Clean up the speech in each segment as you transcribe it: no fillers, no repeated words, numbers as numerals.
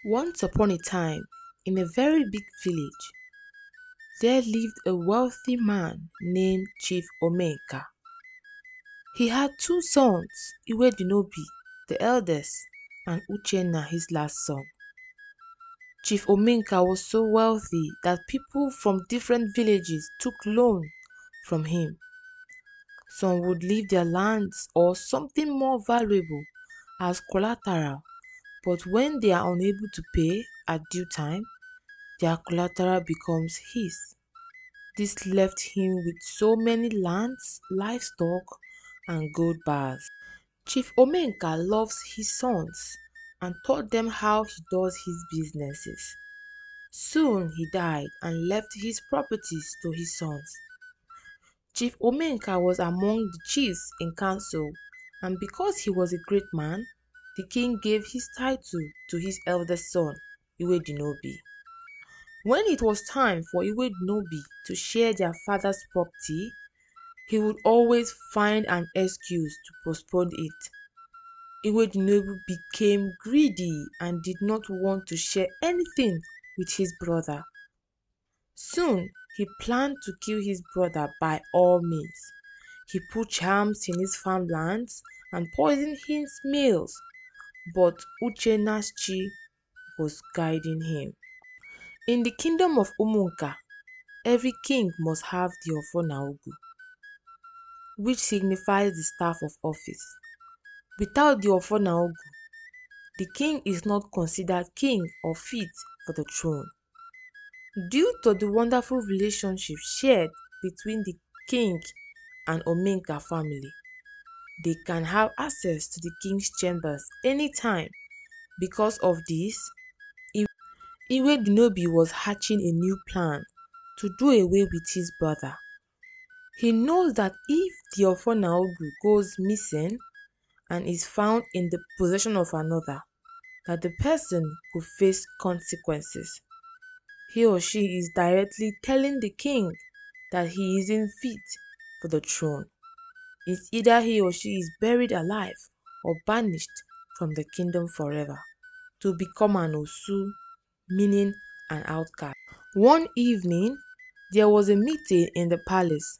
Once upon a time, in a very big village, there lived a wealthy man named Chief Omenka. He had two sons, Iwedinobi, the eldest, and Uchenna, his last son. Chief Omenka was so wealthy that people from different villages took loan from him. Some would leave their lands or something more valuable as collateral, but when they are unable to pay at due time, their collateral becomes his. This left him with so many lands, livestock, and gold bars. Chief Omenka loves his sons and taught them how he does his businesses. Soon he died and left his properties to his sons. Chief Omenka was among the chiefs in council, and because he was a great man, the king gave his title to his eldest son, Iwedinobi. When it was time for Iwedinobi to share their father's property, he would always find an excuse to postpone it. Iwedinobi became greedy and did not want to share anything with his brother. Soon, he planned to kill his brother by all means. He put charms in his farmlands and poisoned his meals, but Uchenna's chi was guiding him. In the kingdom of Umunka, every king must have the Ofonaugu, which signifies the staff of office. Without the Ofonaugu, the king is not considered king or fit for the throne. Due to the wonderful relationship shared between the king and Omenka family, they can have access to the king's chambers anytime. Because of this, Iwedinobi was hatching a new plan to do away with his brother. He knows that if the Ofonaugu goes missing and is found in the possession of another, that the person could face consequences. He or she is directly telling the king that he isn't fit for the throne. It's either he or she is buried alive or banished from the kingdom forever to become an Osu, meaning an outcast. One evening, there was a meeting in the palace,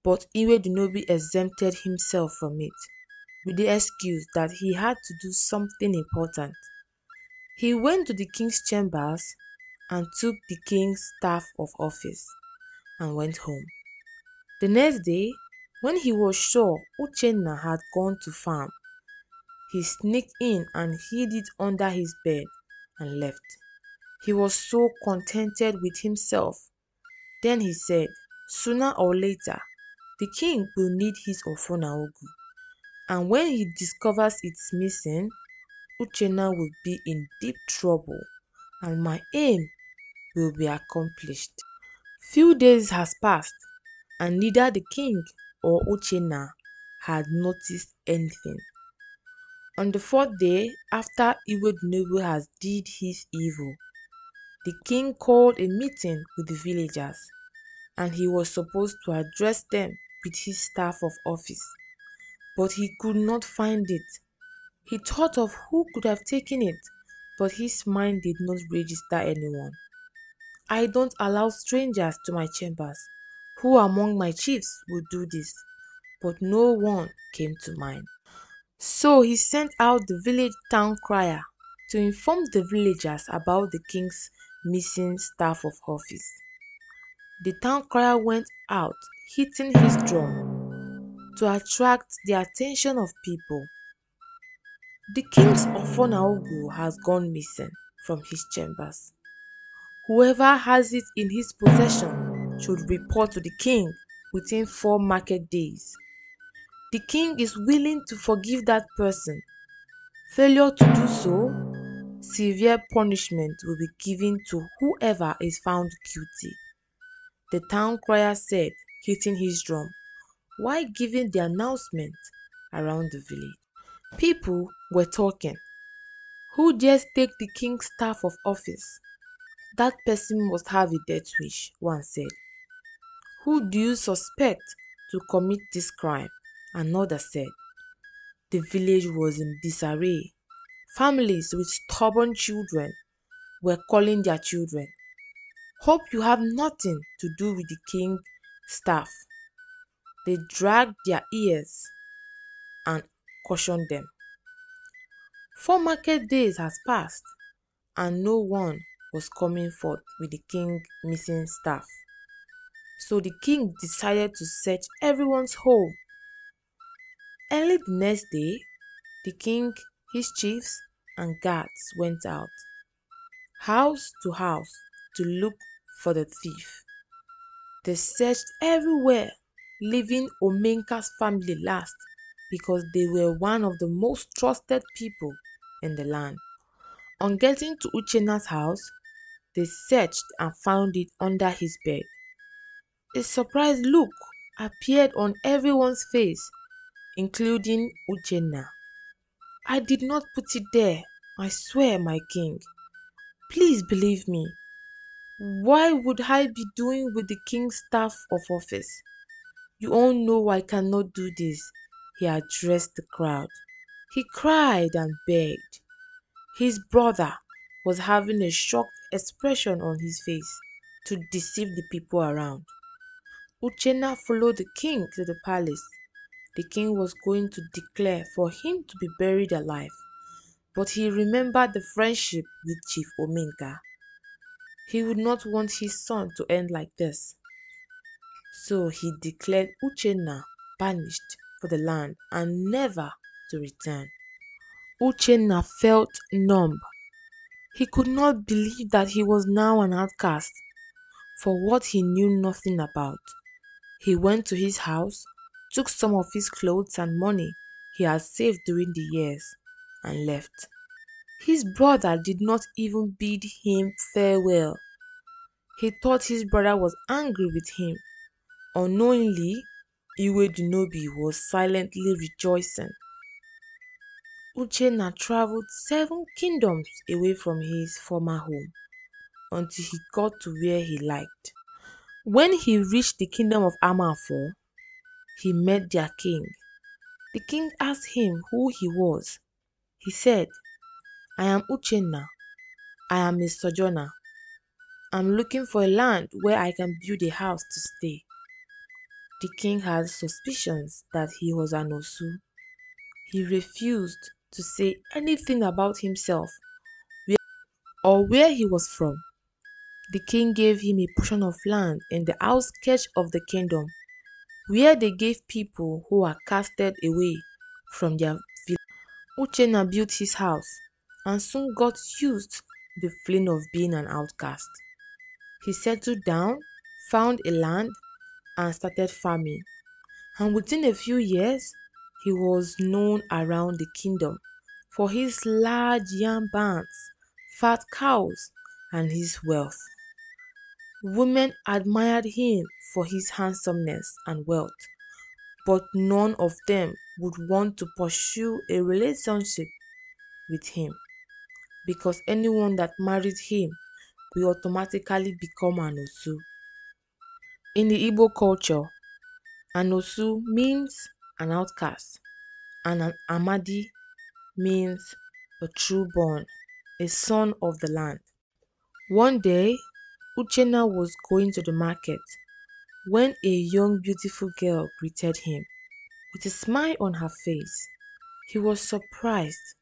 but Iwedinobi exempted himself from it with the excuse that he had to do something important. He went to the king's chambers and took the king's staff of office and went home. The next day, when he was sure Uchenna had gone to farm, he sneaked in and hid it under his bed and left. He was so contented with himself. Then he said, sooner or later, the king will need his Ofonaugu, and when he discovers it's missing, Uchenna will be in deep trouble, and my aim will be accomplished. Few days has passed, and neither the king or Uchenna had noticed anything. On the fourth day, after Iwedinobu has did his evil, the king called a meeting with the villagers, and he was supposed to address them with his staff of office. But he could not find it. He thought of who could have taken it, but his mind did not register anyone. I don't allow strangers to my chambers. Who among my chiefs would do this? But no one came to mind. So he sent out the village town crier to inform the villagers about the king's missing staff of office. The town crier went out hitting his drum to attract the attention of people. The king's Ofonaugu has gone missing from his chambers. Whoever has it in his possession should report to the king within 4 market days. The king is willing to forgive that person. Failure to do so, severe punishment will be given to whoever is found guilty. The town crier said, hitting his drum, while giving the announcement around the village. People were talking. Who dares take the king's staff of office? That person must have a death wish, one said. Who do you suspect to commit this crime? Another said. The village was in disarray. Families with stubborn children were calling their children. Hope you have nothing to do with the king's staff. They dragged their ears and cautioned them. 4 market days has passed, and no one was coming forth with the king's missing staff. So the king decided to search everyone's home. Early the next day, the king, his chiefs, and guards went out, house to house, to look for the thief. They searched everywhere, leaving Omenka's family last because they were one of the most trusted people in the land. On getting to Uchenna's house, they searched and found it under his bed. A surprised look appeared on everyone's face, including Uchenna. "I did not put it there, I swear, my king. Please believe me. Why would I be doing with the king's staff of office? You all know I cannot do this." He addressed the crowd. He cried and begged. His brother was having a shocked expression on his face to deceive the people around. Uchenna followed the king to the palace. The king was going to declare for him to be buried alive, but he remembered the friendship with Chief Omenka. He would not want his son to end like this. So he declared Uchenna banished for the land and never to return. Uchenna felt numb. He could not believe that he was now an outcast for what he knew nothing about. He went to his house, took some of his clothes and money he had saved during the years, and left. His brother did not even bid him farewell. He thought his brother was angry with him. Unknowingly, Iwedunobi was silently rejoicing. Uchenna traveled 7 kingdoms away from his former home until he got to where he liked. When he reached the kingdom of Amafo, he met their king. The king asked him who he was. He said, "I am Uchenna. I am a sojourner. I'm looking for a land where I can build a house to stay." The king had suspicions that he was an Osu. He refused to say anything about himself or where he was from. The king gave him a portion of land in the outskirts of the kingdom, where they gave people who were casted away from their village. Uchenna built his house and soon got used to the feeling of being an outcast. He settled down, found a land, and started farming. And within a few years, he was known around the kingdom for his large yam barns, fat cows, and his wealth. Women admired him for his handsomeness and wealth, but none of them would want to pursue a relationship with him because anyone that married him will automatically become an Osu. In the Igbo culture, an Osu means an outcast, and an Amadi means a true-born, a son of the land. One day, Uchenna was going to the market when a young beautiful girl greeted him with a smile on her face. He was surprised.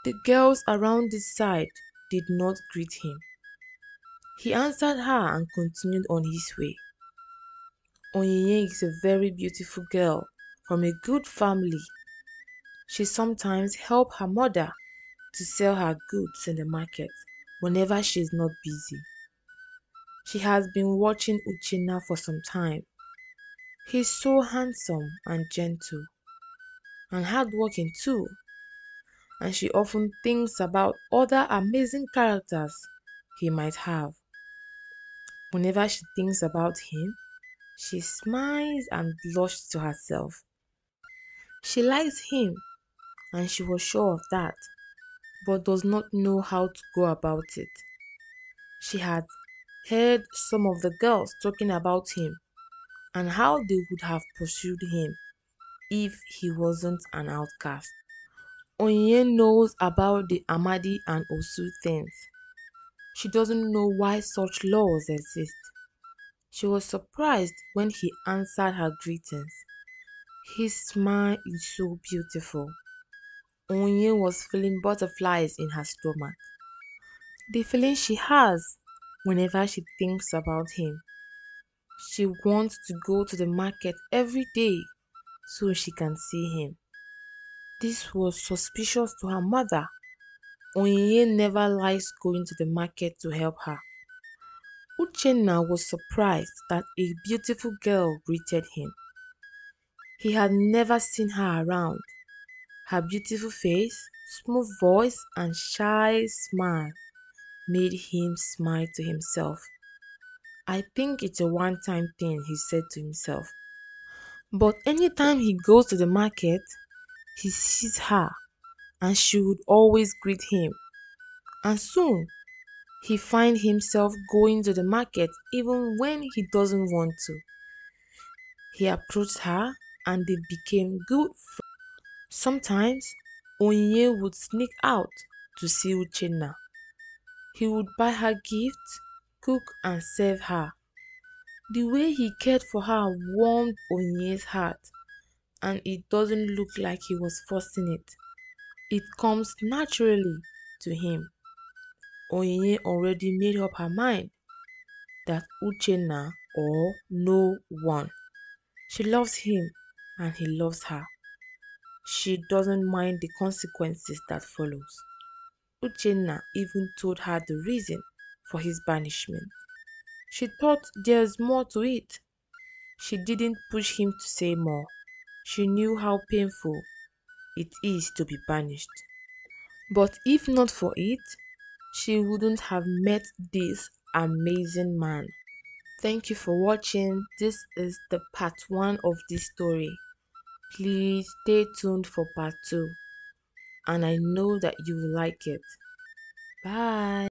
The girls around his side did not greet him. He answered her and continued on his way. Onyinye is a very beautiful girl from a good family. She sometimes helps her mother to sell her goods in the market whenever she is not busy. She has been watching Uchenna for some time. He is so handsome and gentle and hardworking too, and she often thinks about other amazing characters he might have. Whenever she thinks about him, she smiles and blushes to herself. She likes him, and she was sure of that, but does not know how to go about it. She had heard some of the girls talking about him and how they would have pursued him if he wasn't an outcast. Onyinye knows about the Amadi and Osu things. She doesn't know why such laws exist. She was surprised when he answered her greetings. His smile is so beautiful. Onye was feeling butterflies in her stomach. The feeling she has whenever she thinks about him. She wants to go to the market every day so she can see him. This was suspicious to her mother. Onyinye never likes going to the market to help her. Uchenna was surprised that a beautiful girl greeted him. He had never seen her around. Her beautiful face, smooth voice, and shy smile made him smile to himself. I think it's a one-time thing, he said to himself. But anytime he goes to the market, he sees her and she would always greet him. And soon, he finds himself going to the market even when he doesn't want to. He approached her and they became good friends. Sometimes, Onyinye would sneak out to see Uchenna. He would buy her gifts, cook and serve her. The way he cared for her warmed Onyinye's heart, and it doesn't look like he was forcing it. It comes naturally to him. Onyinye already made up her mind that Uchenna or no one. She loves him and he loves her. She doesn't mind the consequences that follows. Uchenna even told her the reason for his banishment. She thought there's more to it. She didn't push him to say more. She knew how painful it is to be banished. But if not for it, she wouldn't have met this amazing man. Thank you for watching. This is the part 1 of this story. Please stay tuned for part 2, and I know that you will like it. Bye.